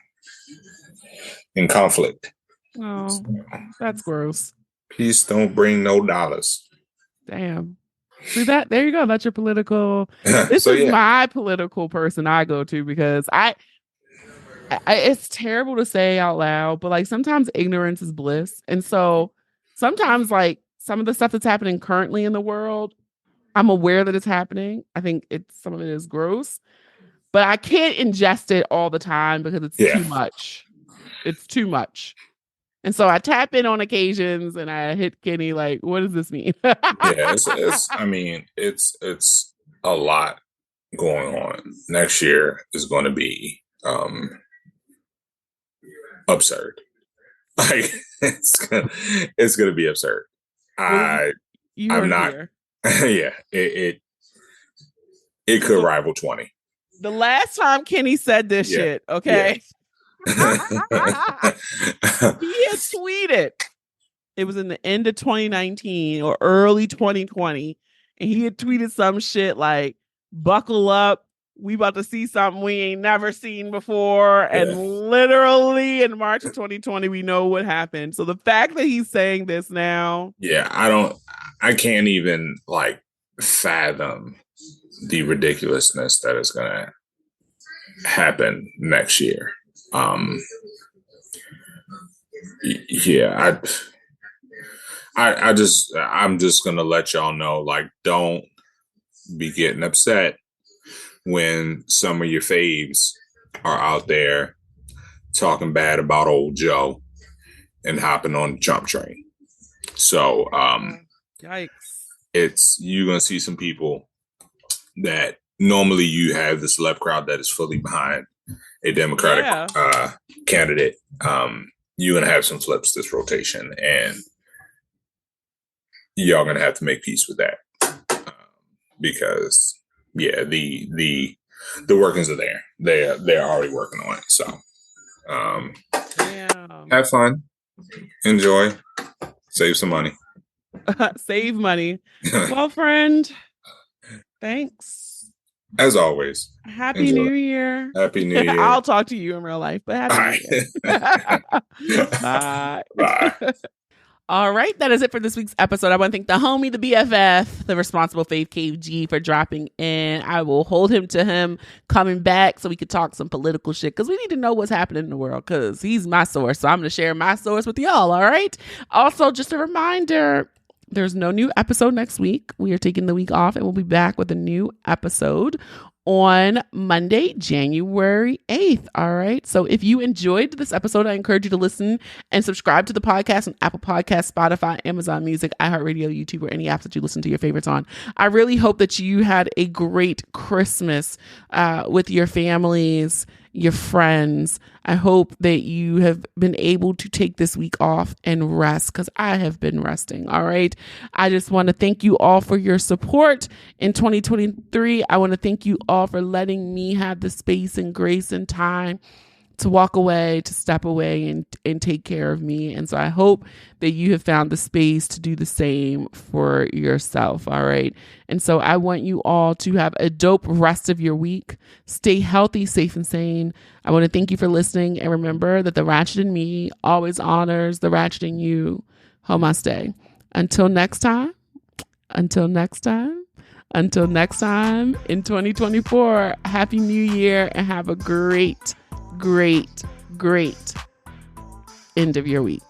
in conflict. Oh, that's gross. Peace don't bring no dollars. Damn. See that? There you go. That's your political. This is my political person I go to, because I it's terrible to say out loud, but like sometimes ignorance is bliss. And so sometimes like some of the stuff that's happening currently in the world, I'm aware that it's happening. I think some of it is gross, but I can't ingest it all the time because it's too much. It's too much. And so I tap in on occasions and I hit Kenny like, what does this mean? It's a lot going on. Next year is going to be absurd. Like it's gonna be absurd. I'm not here. Yeah, it could rival 20. The last time Kenny said this shit, okay. He had tweeted, it was in the end of 2019 or early 2020, and he had tweeted some shit like, buckle up, we about to see something we ain't never seen before. And literally in March of 2020, we know what happened. So the fact that he's saying this now. Yeah, I can't even like fathom the ridiculousness that is going to happen next year. Yeah, I'm just going to let y'all know, like, don't be getting upset when some of your faves are out there talking bad about old Joe and hopping on the Trump train. So, yikes. You're going to see some people that normally you have the celeb crowd that is fully behind a Democratic candidate. You're going to have some flips this rotation, and y'all going to have to make peace with that. Because the workings are there. They're already working on it. So have fun, enjoy, save some money. Save money. Well, friend, thanks. As always. Happy New Year. Happy New Year. I'll talk to you in real life, but happy New Year. Bye. Bye. All right, that is it for this week's episode. I want to thank the homie, the BFF, the responsible fave KG for dropping in. I will hold him to him coming back so we could talk some political shit, because we need to know what's happening in the world, because he's my source. So I'm going to share my source with y'all, all right? Also, just a reminder, there's no new episode next week. We are taking the week off, and we'll be back with a new episode on Monday, January 8th. All right. So if you enjoyed this episode, I encourage you to listen and subscribe to the podcast on Apple Podcasts, Spotify, Amazon Music, iHeartRadio, YouTube, or any apps that you listen to your favorites on. I really hope that you had a great Christmas with your families, your friends. I hope that you have been able to take this week off and rest, because I have been resting. All right. I just want to thank you all for your support in 2023. I want to thank you all for letting me have the space and grace and time to walk away, to step away and take care of me. And so I hope that you have found the space to do the same for yourself. All right. And so I want you all to have a dope rest of your week. Stay healthy, safe, and sane. I want to thank you for listening. And remember that the ratchet in me always honors the ratchet in you. Namaste. Until next time in 2024, Happy New Year, and have a great end of your week.